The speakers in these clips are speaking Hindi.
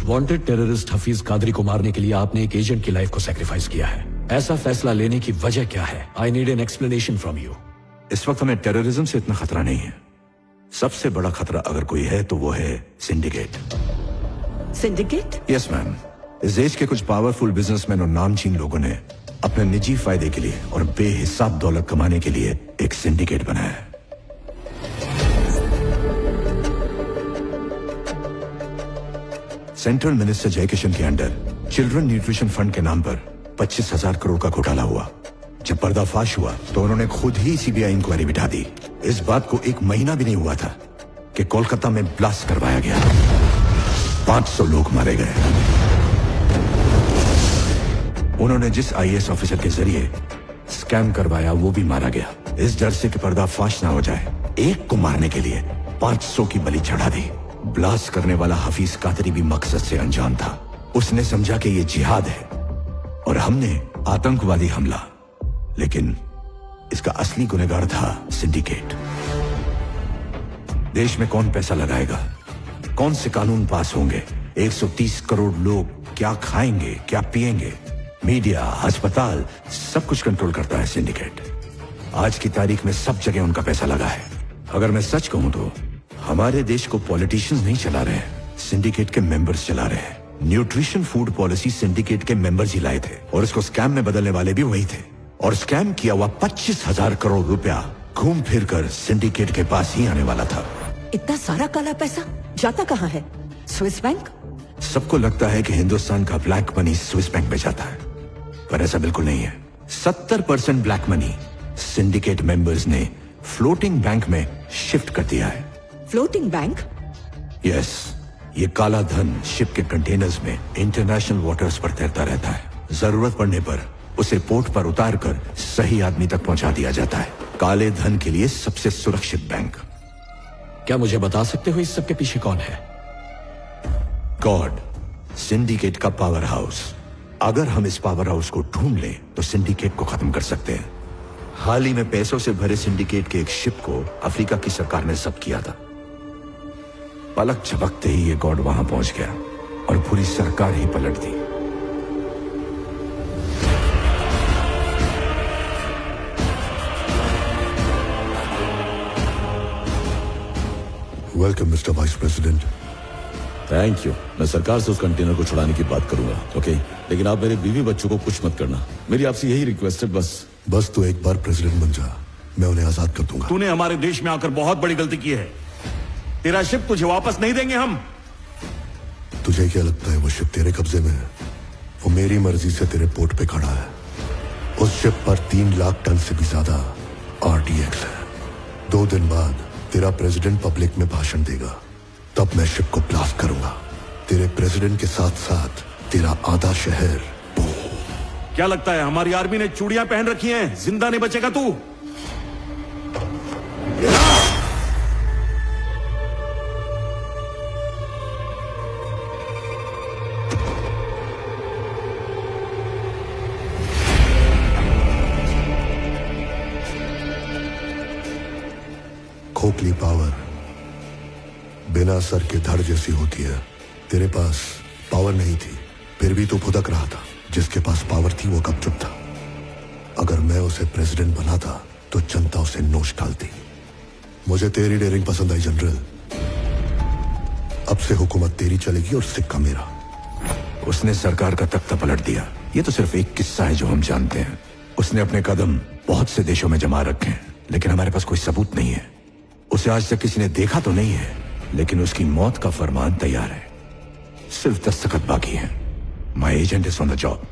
वांटेड टेररिस्ट हफीज कादरी को मारने के लिए आपने एक एजेंट की लाइफ को सैक्रिफाइस किया है। ऐसा फैसला लेने की वजह क्या है? I need an explanation from you. इस वक्त हमें टेररिज्म से इतना खतरा नहीं है। सबसे बड़ा खतरा अगर कोई है तो वो है सिंडिकेट। सिंडिकेट? Yes ma'am. इस देश के कुछ पावरफुल बिजनेसमैन और नामचीन लोगों ने अपने निजी फायदे के लिए और बेहिसाब दौलत कमाने के लिए एक सिंडिकेट बनाया है। सेंट्रल मिनिस्टर जयकिशन के अंडर चिल्ड्रन न्यूट्रिशन फंड के नाम पर 25,000 करोड़ का घोटाला हुआ। जब पर्दाफाश हुआ तो उन्होंने खुद ही सीबीआई इंक्वायरी बिठा दी। इस बात को 1 महीना भी नहीं हुआ था कि कोलकाता में ब्लास्ट करवाया गया। 500 लोग मारे गए। उन्होंने जिस आईएएस ऑफिसर के जरिए स्कैम करवाया वो भी मारा गया। इस डर से कि पर्दाफाश ना हो जाए, एक को मारने के लिए 500 की बलि चढ़ा दी। ब्लास्ट करने वाला हफीज कादरी भी मकसद से अनजान था। उसने समझा कि ये जिहाद है और हमने आतंकवादी हमला, लेकिन इसका असली गुनहगार था सिंडिकेट। देश में कौन पैसा लगाएगा, कौन से कानून पास होंगे, 130 करोड़ लोग क्या खाएंगे, क्या पिएंगे, मीडिया, अस्पताल, सब कुछ कंट्रोल करता है सिंडिकेट। आज की तारीख में सब जगह उनका पैसा लगा है। अगर मैं सच कहूं तो हमारे देश को पॉलिटिशियंस नहीं चला रहे हैं, सिंडिकेट के मेंबर्स चला रहे हैं। न्यूट्रिशन फूड पॉलिसी सिंडिकेट के मेंबर्स ही लाए थे और इसको स्कैम में बदलने वाले भी वही थे। और स्कैम किया हुआ 25,000 करोड़ रुपया घूम फिर कर सिंडिकेट के पास ही आने वाला था। इतना सारा काला पैसा जाता कहाँ है? Swiss bank? सबको लगता है कि हिंदुस्तान का ब्लैक मनी स्विस बैंक में जाता है, पर ऐसा बिल्कुल नहीं है। 70% ब्लैक मनी सिंडिकेट मेंबर्स ने फ्लोटिंग बैंक में शिफ्ट कर दिया है। Floating bank? यस, ये काला धन शिप के कंटेनर्स में इंटरनेशनल वाटर्स पर तैरता रहता है। जरूरत पड़ने पर उसे पोर्ट पर उतार कर सही आदमी तक पहुंचा दिया जाता है। काले धन के लिए सबसे सुरक्षित बैंक। क्या मुझे बता सकते हो इस सब के पीछे कौन है? गॉड, सिंडिकेट का पावर हाउस। अगर हम इस पावर हाउस को ढूंढ लें तो सिंडिकेट को खत्म कर सकते हैं। हाल ही में पैसों से भरे सिंडिकेट के एक शिप को अफ्रीका की सरकार ने जब्त किया था। पलक झपकते ही ये गॉड वहां पहुंच गया और पूरी सरकार ही पलट दी। Welcome mister vice president. Thank you. मैं सरकार से उस कंटेनर को छुड़ाने की बात करूंगा, ओके? लेकिन आप मेरे बीवी बच्चों को कुछ मत करना। मेरी आपसे यही रिक्वेस्ट है, बस तो एक बार प्रेसिडेंट बन जा, मैं उन्हें आजाद कर दूंगा। तूने हमारे देश में आकर बहुत बड़ी गलती की है। तेरा शिप तुझे वापस नहीं देंगे हम। तुझे क्या लगता है वो शिप तेरे कब्जे में है? वो मेरी मर्जी से तेरे पोर्ट पे खड़ा है। उस शिप पर 3 लाख टन से भी ज्यादा RTX है। 2 दिन बाद तेरा प्रेसिडेंट पब्लिक में भाषण देगा, तब मैं शिप को ब्लास्ट करूंगा। तेरे प्रेसिडेंट के साथ साथ तेरा आधा शहर। क्या लगता है हमारी आर्मी ने चूड़ियां पहन रखी हैं? जिंदा नहीं बचेगा तू। खोखली पावर बिना सर के धड़ जैसी होती है। तेरे पास पावर नहीं थी, फिर भी तू भुदक रहा था। जिसके पास पावर थी वो कब चुप था? अगर मैं उसे प्रेसिडेंट बनाता तो जनता उसे नोच डालती। मुझे तेरी डेयरिंग पसंद आई जनरल। अब से हुकूमत तेरी चलेगी और सिक्का मेरा। उसने सरकार का तख्ता पलट दिया। ये तो सिर्फ एक किस्सा है जो हम जानते हैं। उसने अपने कदम बहुत से देशों में जमा रखे हैं, लेकिन हमारे पास कोई सबूत नहीं है। उसे आज तक किसी ने देखा तो नहीं है, लेकिन उसकी मौत का फरमान तैयार है। सिर्फ दस्तखत बाकी है। My agent is on the job.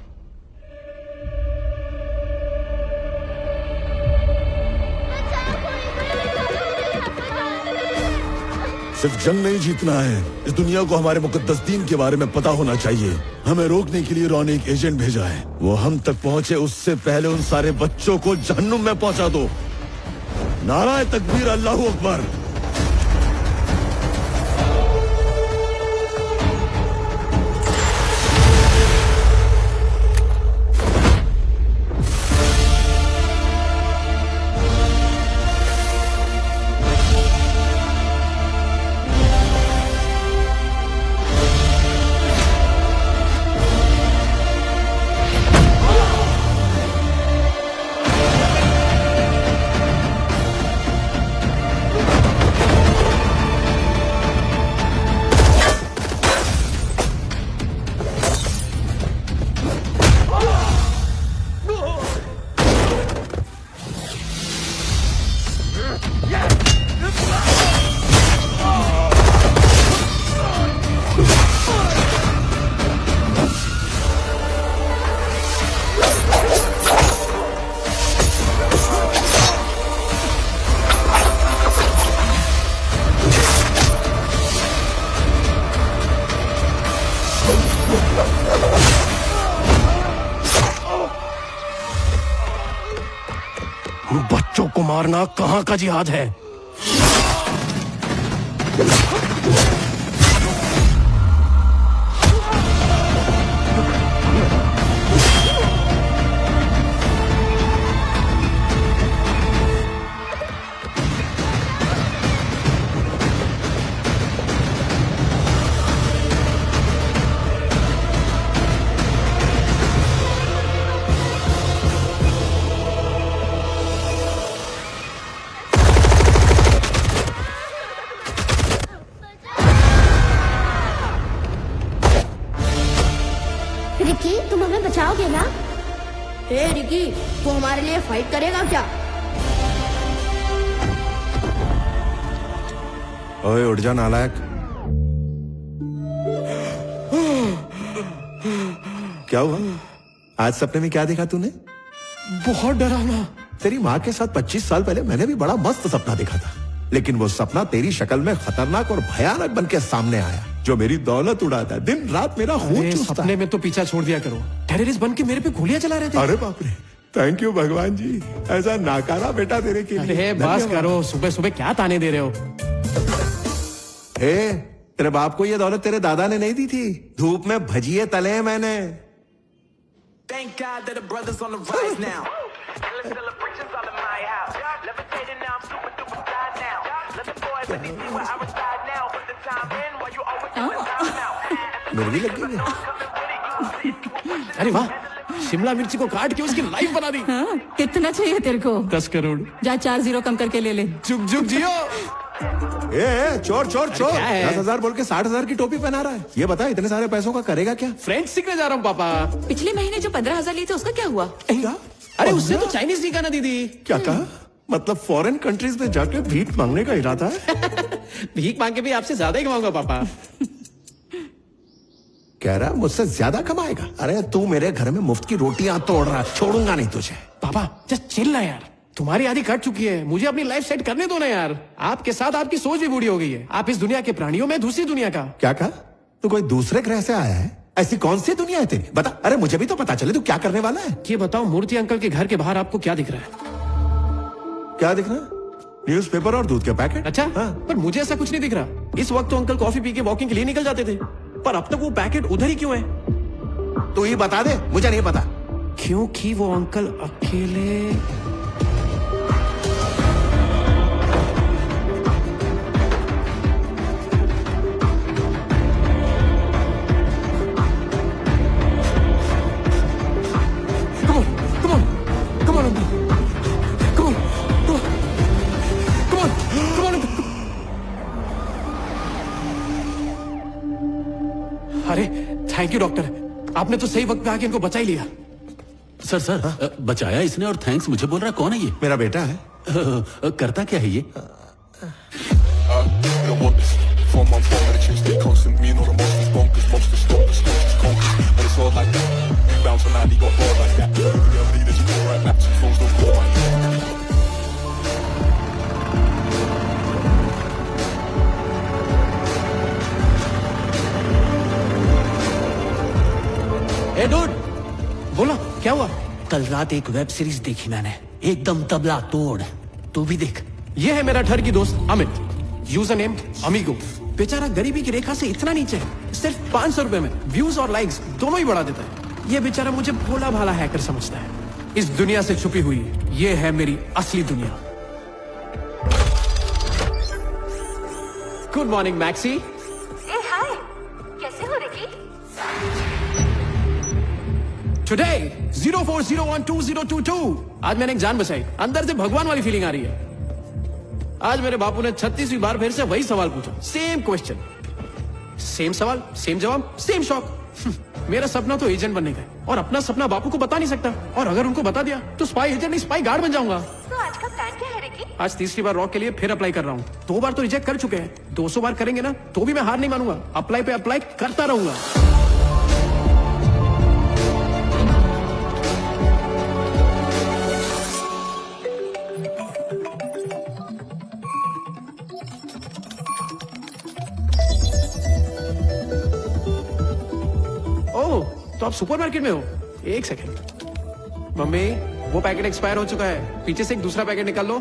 सिर्फ जंग नहीं जीतना है, इस दुनिया को हमारे मुकद्दस दीन के बारे में पता होना चाहिए। हमें रोकने के लिए उन्होंने एक एजेंट भेजा है। वो हम तक पहुंचे उससे पहले उन सारे बच्चों को जहन्नुम में पहुंचा दो। नाराए तकबीर, अल्लाहू अकबर। मारना कहाँ का जिहाद है? रिकी, तुम हमें बचाओगे ना? हे रिकी, तू हमारे लिए फाइट करेगा क्या? ओए उठ जा नालायक। क्या हुआ? आज सपने में क्या देखा तूने? बहुत डरावना। तेरी माँ के साथ 25 साल पहले मैंने भी बड़ा मस्त सपना देखा था, लेकिन वो सपना तेरी शक्ल में खतरनाक और भयानक बन के सामने आया, जो मेरी दौलत उड़ाता है, दिन रात मेरा खून चूसता सपने है। में तो पीछा छोड़ दिया करो। टेररिस्ट बन के मेरे पे गोलियां चला रहे थे। अरे बाप रे, थैंक यू भगवान जी, ऐसा नाकारा बेटा तेरे के लिए। अरे बस करो, सुबह सुबह क्या ताने दे रहे हो? हे, तेरे बाप को ये दौलत तेरे दादा ने नहीं दी थी, धूप में भजिए तले हैं मैंने। Thank God that the brothers on the rise now. Endless celebrations all in my house. Levitating now, I'm super duper fly now. Let the boys let me see where I reside now. Put the time in while you always in the time now. मेरे भी लग गई है। अरे वाह, शिमला मिर्ची को काट के उसकी लाइफ बना दी। हाँ, कितना चाहिए तेरे को? 10 करोड़। जा 4 जीरो कम करके ले ले। जुग जुग जियो। चोर चोर चोर, क्या है? 10,000 बोल के 60,000 की टोपी पहना रहा है। ये बता, इतने सारे पैसों का करेगा क्या? फ्रेंच सीखने जा रहा हूँ पापा। पिछले महीने जो 15,000 लिए थे उसका क्या हुआ? क्या? अरे उससे तो चाइनीज सीखा ना दीदी। क्या कहा? मतलब फॉरेन कंट्रीज में जाके भीख मांगने का इरादा है? भीख मांग के भी आपसे ज्यादा ही कमाऊंगा पापा। कह रहा मुझसे ज्यादा कमाएगा? अरे तू मेरे घर में मुफ्त की रोटियां तोड़ रहा है, छोड़ूंगा नहीं तुझे। पापा जस्ट चिल ना यार, तुम्हारी आधी कट चुकी है, मुझे अपनी लाइफ सेट करने दो ना यार। आपके साथ आपकी सोच भी बूढ़ी हो गई है। आप इस दुनिया के प्राणियों में दूसरी दुनिया का। क्या कहा? तू कोई दूसरे ग्रह से आया है? ऐसी कौन सी दुनिया है तेरी? बता, अरे मुझे भी तो पता चले तू क्या करने वाला है। ये बताओ, मूर्ति अंकल के घर के बाहर आपको क्या दिख रहा है? क्या दिख रहा है? न्यूज़पेपर और दूध के पैकेट। अच्छा हाँ। पर मुझे ऐसा कुछ नहीं दिख रहा। इस वक्त तो अंकल कॉफी पी के वॉकिंग के लिए निकल जाते थे, पर अब तक वो पैकेट उधर ही क्यों है? तू ही बता दे, मुझे नहीं पता। क्योंकि वो अंकल अकेले। अरे थैंक यू डॉक्टर, आपने तो सही वक्त पे आके इनको बचा ही लिया। सर बचाया इसने और थैंक्स मुझे बोल रहा है। कौन है ये? मेरा बेटा है। करता क्या है ये? ए डूड, बोलो क्या हुआ? कल रात एक वेब सीरीज देखी मैंने, एकदम तबला तोड़। तू भी देख। ये है मेरा ठर की दोस्त अमित, यूजर नेम अमीगो। बेचारा गरीबी की रेखा से इतना नीचे है, सिर्फ 500 रुपए में व्यूज और लाइक्स दोनों ही बढ़ा देता है। ये बेचारा मुझे भोला भाला हैकर समझता है। इस दुनिया से छुपी हुई ये है मेरी असली दुनिया। Good morning Maxie. ए हाय, कैसे हो रिकी? टुडे 04012022। आज मैंने एक जान बचाई, अंदर से भगवान वाली फीलिंग आ रही है। आज मेरे बापू ने 36वीं बार फिर से वही सवाल पूछा, सेम क्वेश्चन, सेम सवाल, सेम जवाब, सेम शॉक। मेरा सपना तो एजेंट बनने का है, और अपना सपना बापू को बता नहीं सकता, और अगर उनको बता दिया तो स्पाई एजेंट नहीं स्पाई गार्ड बन जाऊंगा। तो आज का प्लान क्या है रिकी? आज तीसरी बार रॉक के लिए फिर अप्लाई कर रहा हूँ। 2 बार तो रिजेक्ट कर चुके हैं, 200 बार करेंगे ना तो भी मैं हार नहीं मानूंगा। अप्लाई पे अप्लाई करता रहूंगा। ओह, तो आप सुपरमार्केट में हो? एक सेकेंड। मम्मी, वो पैकेट एक्सपायर हो चुका है, पीछे से एक दूसरा पैकेट निकाल लो।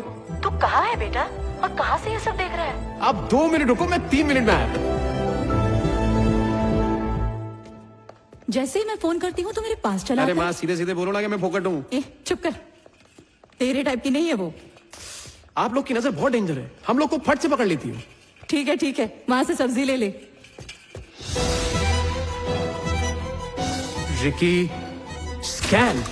कहाँ है बेटा और कहाँ से ये सब देख रहा है? आप 2 मिनट रुको, मैं 3 मिनट में आया। जैसे ही मैं फोन करती हूँ तो मेरे पास चला अरे आता है। माँ, सीधे सीधे बोलो ना कि मैं फोकट हूँ। चुप कर, तेरे टाइप की नहीं है वो। आप लोग की नजर बहुत डेंजर है, हम लोग को फट से पकड़ लेती है। ठीक है, वहां से सब्जी ले ले। Ricky, scan.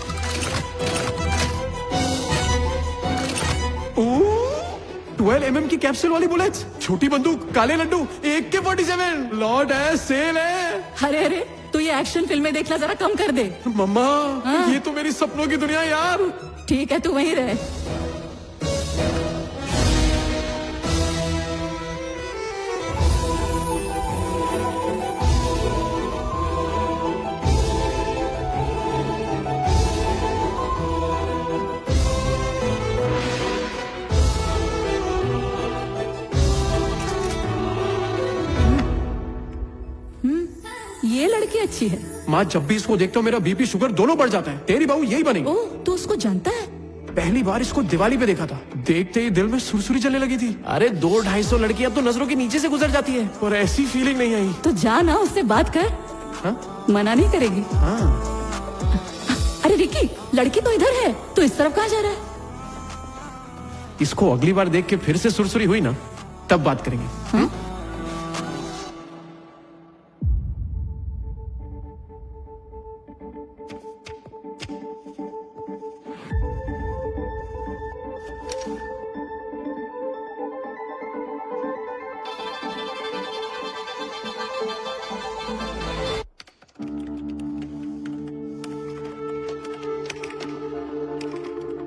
12 mm की कैप्सूल वाली बुलेट्स, छोटी बंदूक, काले लड्डू, AK-47, लॉर्ड है, सेल है। अरे तू ये एक्शन फिल्में देखना जरा कम कर दे। मम्मा, हाँ? ये तो मेरी सपनों की दुनिया यार। ठीक है, तू वहीं रह। ये लड़की अच्छी है। माँ, जब भी इसको देखते हो मेरा बीपी शुगर दोनों बढ़ जाता है। तेरी बहू यही बनेगी। ओह, तू उसको जानता है? पहली बार इसको दिवाली पे देखा था, देखते ही दिल में सुरसुरी चलने लगी थी। अरे 200-250 लड़कियां तो नजरों के नीचे से गुजर जाती है, और ऐसी फीलिंग नहीं आई। तो जा ना, उससे बात कर। हाँ? मना नहीं करेगी। हाँ। अरे रिकी, लड़की तो इधर है, तो इस तरफ कहाँ जा रहा है? इसको अगली बार देख के फिर से सुरसुरी हुई ना, तब बात करेंगे। हाँ?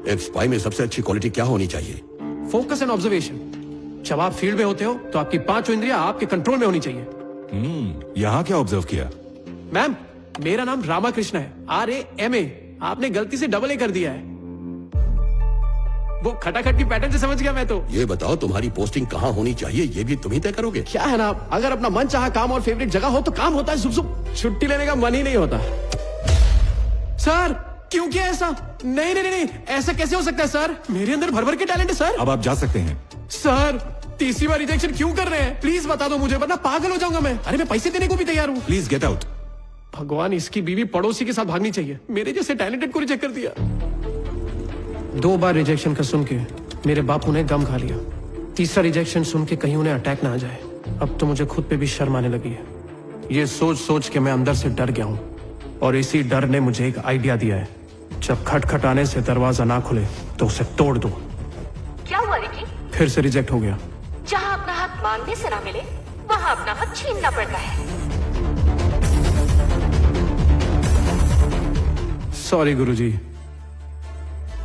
एक स्पाई में सबसे अच्छी क्वालिटी क्या होनी चाहिए? Focus and observation. जब आप फील्ड में होते हो तो आपकी 5 इंद्रियां आपके कंट्रोल में होनी चाहिए। यहाँ क्या ऑब्जर्व किया? मैम, मेरा नाम रामाकृष्ण है, RAMA। आपने गलती से AA कर दिया है। वो खटाखट की पैटर्न से समझ गया मैं तो। ये बताओ, तुम्हारी पोस्टिंग कहाँ होनी चाहिए, ये भी तुम ही तय करोगे? क्या है ना, अगर अपना मन चाहा काम और फेवरेट जगह हो तो काम होता है, जुब जुब। छुट्टी लेने का मन ही नहीं होता। सर, क्यों किया ऐसा? नहीं, ऐसा कैसे हो सकता है सर? मेरे अंदर भर भर के टैलेंट है सर। अब आप जा सकते हैं। सर, तीसरी बार रिजेक्शन क्यों कर रहे हैं? प्लीज बता दो मुझे, वरना पागल हो जाऊंगा मैं। अरे मैं पैसे देने को भी तैयार हूँ। Please get out. भगवान, इसकी बीवी पड़ोसी के साथ भागनी चाहिए। मेरे जैसे टैलेंटेड को रिजेक्ट कर दिया। 2 बार रिजेक्शन का सुन के मेरे बापू ने गम खा लिया। तीसरा रिजेक्शन सुन के कहीं उन्हें अटैक ना आ जाए। अब तो मुझे खुद पे भी शर्म आने लगी है। ये सोच सोच के मैं अंदर से डर गया हूँ, और इसी डर ने मुझे एक आइडिया दिया है। जब खटखटाने से दरवाजा ना खुले तो उसे तोड़ दो। क्या हुआ रिकी? फिर से रिजेक्ट हो गया। जहाँ अपना हाथ मांगने से ना मिले, वहाँ अपना हाथ छीनना पड़ता है। सॉरी गुरुजी,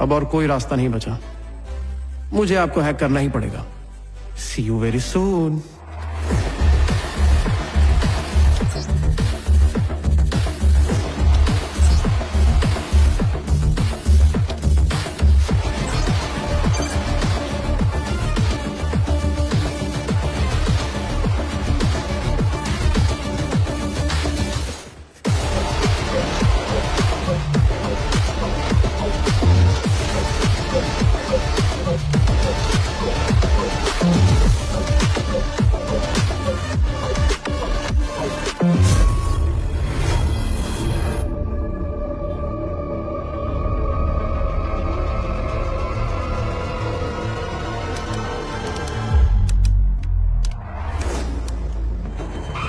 अब और कोई रास्ता नहीं बचा। मुझे आपको हैक करना ही पड़ेगा। सी यू वेरी सून।